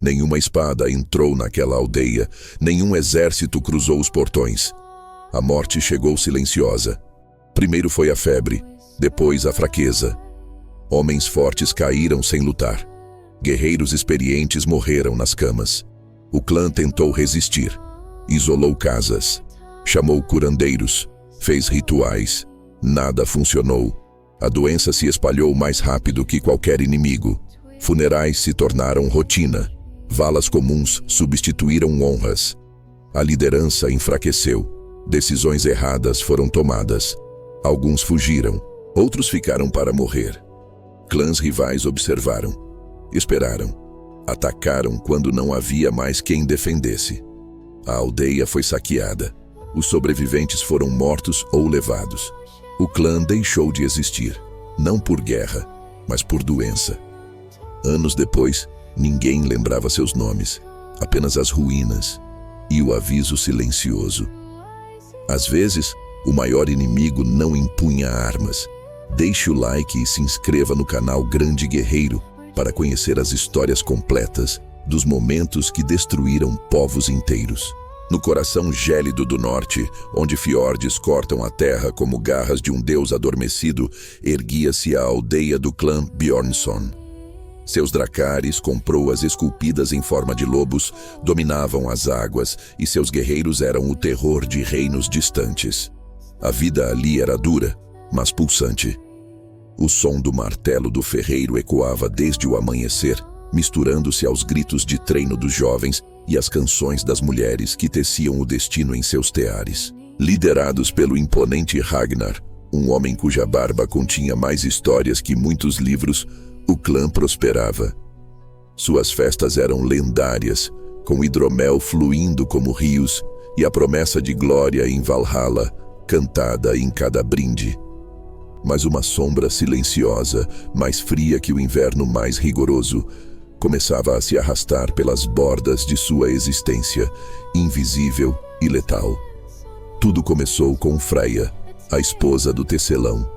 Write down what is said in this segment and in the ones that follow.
Nenhuma espada entrou naquela aldeia, nenhum exército cruzou os portões. A morte chegou silenciosa. Primeiro foi a febre, depois a fraqueza. Homens fortes caíram sem lutar. Guerreiros experientes morreram nas camas. O clã tentou resistir. Isolou casas. Chamou curandeiros. Fez rituais. Nada funcionou. A doença se espalhou mais rápido que qualquer inimigo. Funerais se tornaram rotina. Valas comuns substituíram honras. A liderança enfraqueceu. Decisões erradas foram tomadas. Alguns fugiram. Outros ficaram para morrer. Clãs rivais observaram. Esperaram. Atacaram quando não havia mais quem defendesse. A aldeia foi saqueada. Os sobreviventes foram mortos ou levados. O clã deixou de existir, não por guerra, mas por doença. Anos depois, ninguém lembrava seus nomes, apenas as ruínas e o aviso silencioso. Às vezes, o maior inimigo não empunha armas. Deixe o like e se inscreva no canal Grande Guerreiro para conhecer as histórias completas dos momentos que destruíram povos inteiros. No coração gélido do norte, onde fiordes cortam a terra como garras de um deus adormecido, erguia-se a aldeia do clã Bjornsson. Seus dracares, com proas esculpidas em forma de lobos, dominavam as águas e seus guerreiros eram o terror de reinos distantes. A vida ali era dura, mas pulsante. O som do martelo do ferreiro ecoava desde o amanhecer, misturando-se aos gritos de treino dos jovens e as canções das mulheres que teciam o destino em seus teares. Liderados pelo imponente Ragnar, um homem cuja barba continha mais histórias que muitos livros, o clã prosperava. Suas festas eram lendárias, com hidromel fluindo como rios e a promessa de glória em Valhalla, cantada em cada brinde. Mas uma sombra silenciosa, mais fria que o inverno mais rigoroso, começava a se arrastar pelas bordas de sua existência, invisível e letal. Tudo começou com Freya, a esposa do tecelão.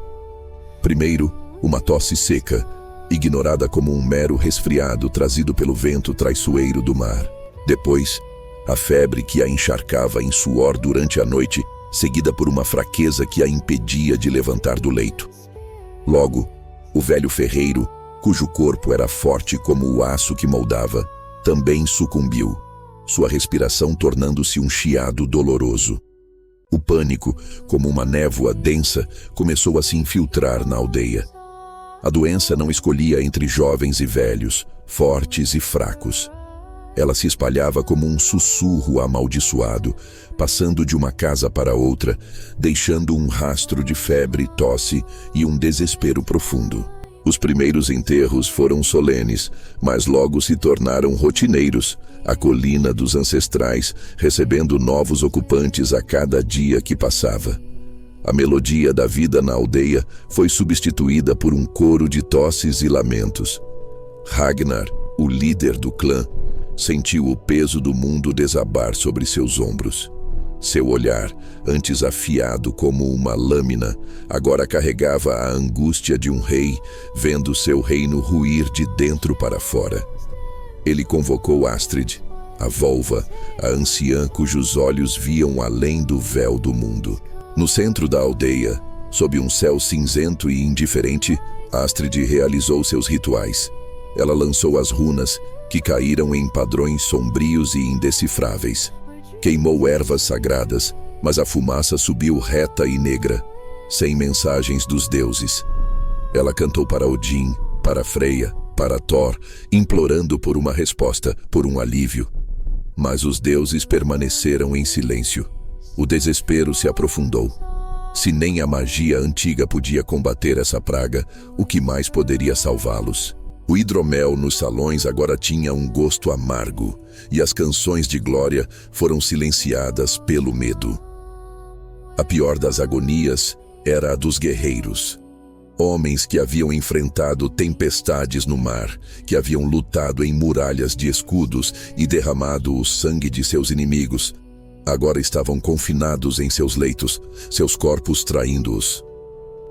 Primeiro, uma tosse seca, ignorada como um mero resfriado trazido pelo vento traiçoeiro do mar. Depois, a febre que a encharcava em suor durante a noite, seguida por uma fraqueza que a impedia de levantar do leito. Logo, o velho ferreiro, cujo corpo era forte como o aço que moldava, também sucumbiu, sua respiração tornando-se um chiado doloroso. O pânico, como uma névoa densa, começou a se infiltrar na aldeia. A doença não escolhia entre jovens e velhos, fortes e fracos. Ela se espalhava como um sussurro amaldiçoado, passando de uma casa para outra, deixando um rastro de febre, tosse e um desespero profundo. Os primeiros enterros foram solenes, mas logo se tornaram rotineiros, a colina dos ancestrais, recebendo novos ocupantes a cada dia que passava. A melodia da vida na aldeia foi substituída por um coro de tosses e lamentos. Ragnar, o líder do clã, sentiu o peso do mundo desabar sobre seus ombros. Seu olhar, antes afiado como uma lâmina, agora carregava a angústia de um rei, vendo seu reino ruir de dentro para fora. Ele convocou Astrid, a volva, a anciã cujos olhos viam além do véu do mundo. No centro da aldeia, sob um céu cinzento e indiferente, Astrid realizou seus rituais. Ela lançou as runas, que caíram em padrões sombrios e indecifráveis. Queimou ervas sagradas, mas a fumaça subiu reta e negra, sem mensagens dos deuses. Ela cantou para Odin, para Freya, para Thor, implorando por uma resposta, por um alívio. Mas os deuses permaneceram em silêncio. O desespero se aprofundou. Se nem a magia antiga podia combater essa praga, o que mais poderia salvá-los? O hidromel nos salões agora tinha um gosto amargo, e as canções de glória foram silenciadas pelo medo. A pior das agonias era a dos guerreiros. Homens que haviam enfrentado tempestades no mar, que haviam lutado em muralhas de escudos e derramado o sangue de seus inimigos, agora estavam confinados em seus leitos, seus corpos traindo-os.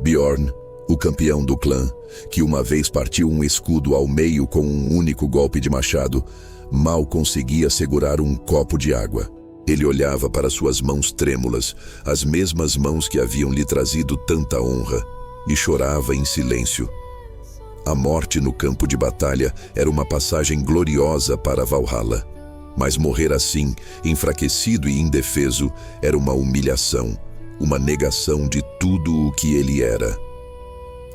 Bjorn, o campeão do clã, que uma vez partiu um escudo ao meio com um único golpe de machado, mal conseguia segurar um copo de água. Ele olhava para suas mãos trêmulas, as mesmas mãos que haviam lhe trazido tanta honra, e chorava em silêncio. A morte no campo de batalha era uma passagem gloriosa para Valhalla, mas morrer assim, enfraquecido e indefeso, era uma humilhação, uma negação de tudo o que ele era.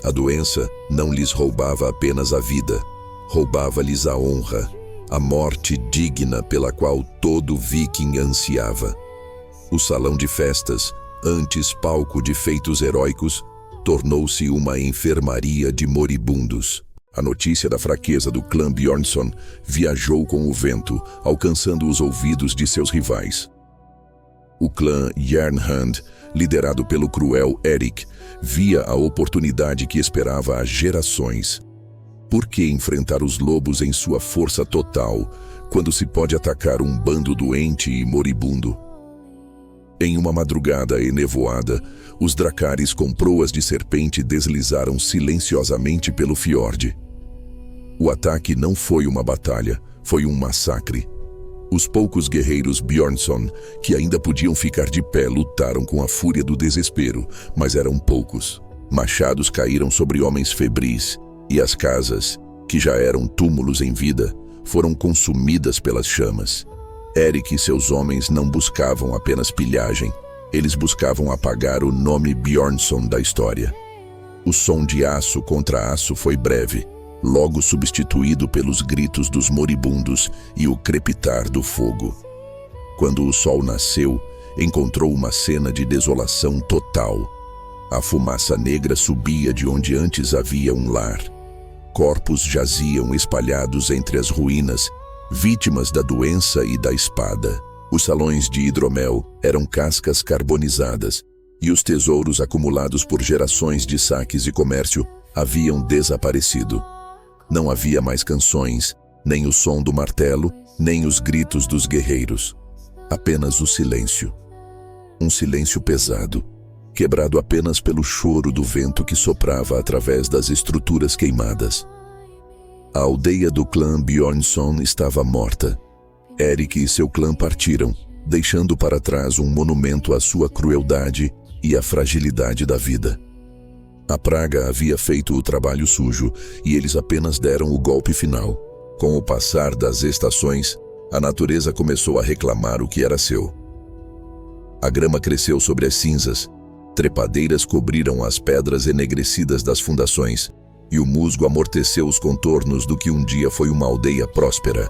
A doença não lhes roubava apenas a vida, roubava-lhes a honra, a morte digna pela qual todo viking ansiava. O salão de festas, antes palco de feitos heróicos, tornou-se uma enfermaria de moribundos. A notícia da fraqueza do clã Bjornsson viajou com o vento, alcançando os ouvidos de seus rivais. O clã Jernhand, liderado pelo cruel Erik, via a oportunidade que esperava há gerações. Por que enfrentar os lobos em sua força total, quando se pode atacar um bando doente e moribundo? Em uma madrugada enevoada, os dracares com proas de serpente deslizaram silenciosamente pelo fiorde. O ataque não foi uma batalha, foi um massacre. Os poucos guerreiros Bjornsson, que ainda podiam ficar de pé, lutaram com a fúria do desespero, mas eram poucos. Machados caíram sobre homens febris, e as casas, que já eram túmulos em vida, foram consumidas pelas chamas. Erik e seus homens não buscavam apenas pilhagem, eles buscavam apagar o nome Bjornsson da história. O som de aço contra aço foi breve, logo substituído pelos gritos dos moribundos e o crepitar do fogo. Quando o sol nasceu, encontrou uma cena de desolação total. A fumaça negra subia de onde antes havia um lar. Corpos jaziam espalhados entre as ruínas, vítimas da doença e da espada. Os salões de hidromel eram cascas carbonizadas, e os tesouros acumulados por gerações de saques e comércio haviam desaparecido. Não havia mais canções, nem o som do martelo, nem os gritos dos guerreiros. Apenas o silêncio. Um silêncio pesado, quebrado apenas pelo choro do vento que soprava através das estruturas queimadas. A aldeia do clã Bjornsson estava morta. Erik e seu clã partiram, deixando para trás um monumento à sua crueldade e à fragilidade da vida. A praga havia feito o trabalho sujo e eles apenas deram o golpe final. Com o passar das estações, a natureza começou a reclamar o que era seu. A grama cresceu sobre as cinzas, trepadeiras cobriram as pedras enegrecidas das fundações, e o musgo amorteceu os contornos do que um dia foi uma aldeia próspera.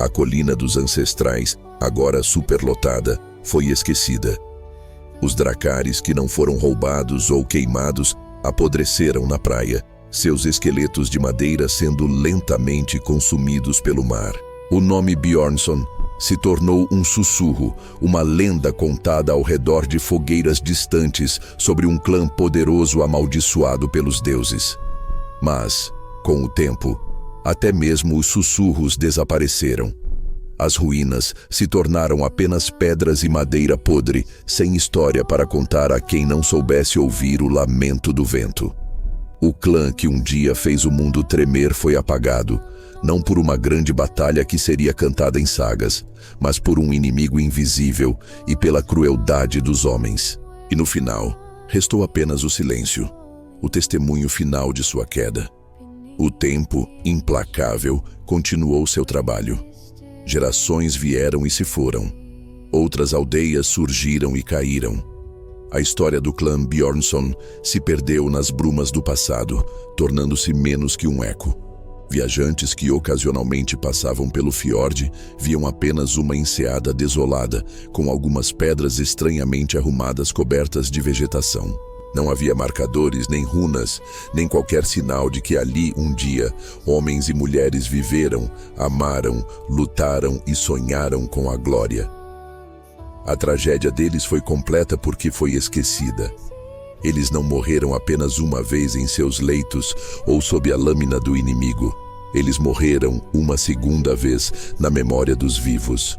A colina dos ancestrais, agora superlotada, foi esquecida. Os dracares que não foram roubados ou queimados apodreceram na praia, seus esqueletos de madeira sendo lentamente consumidos pelo mar. O nome Bjornsson se tornou um sussurro, uma lenda contada ao redor de fogueiras distantes sobre um clã poderoso amaldiçoado pelos deuses. Mas, com o tempo, até mesmo os sussurros desapareceram. As ruínas se tornaram apenas pedras e madeira podre, sem história para contar a quem não soubesse ouvir o lamento do vento. O clã que um dia fez o mundo tremer foi apagado, não por uma grande batalha que seria cantada em sagas, mas por um inimigo invisível e pela crueldade dos homens. E no final, restou apenas o silêncio, o testemunho final de sua queda. O tempo, implacável, continuou seu trabalho. Gerações vieram e se foram. Outras aldeias surgiram e caíram. A história do clã Bjornsson se perdeu nas brumas do passado, tornando-se menos que um eco. Viajantes que ocasionalmente passavam pelo fiorde viam apenas uma enseada desolada, com algumas pedras estranhamente arrumadas cobertas de vegetação. Não havia marcadores, nem runas, nem qualquer sinal de que ali, um dia, homens e mulheres viveram, amaram, lutaram e sonharam com a glória. A tragédia deles foi completa porque foi esquecida. Eles não morreram apenas uma vez em seus leitos ou sob a lâmina do inimigo. Eles morreram uma segunda vez na memória dos vivos.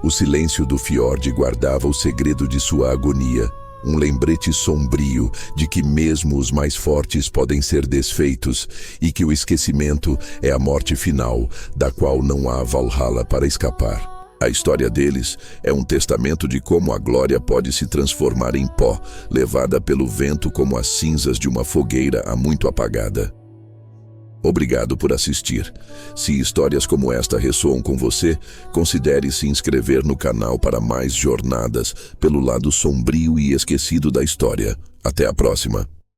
O silêncio do fiorde guardava o segredo de sua agonia. Um lembrete sombrio de que mesmo os mais fortes podem ser desfeitos e que o esquecimento é a morte final, da qual não há Valhalla para escapar. A história deles é um testamento de como a glória pode se transformar em pó, levada pelo vento como as cinzas de uma fogueira há muito apagada. Obrigado por assistir. Se histórias como esta ressoam com você, considere se inscrever no canal para mais jornadas pelo lado sombrio e esquecido da história. Até a próxima!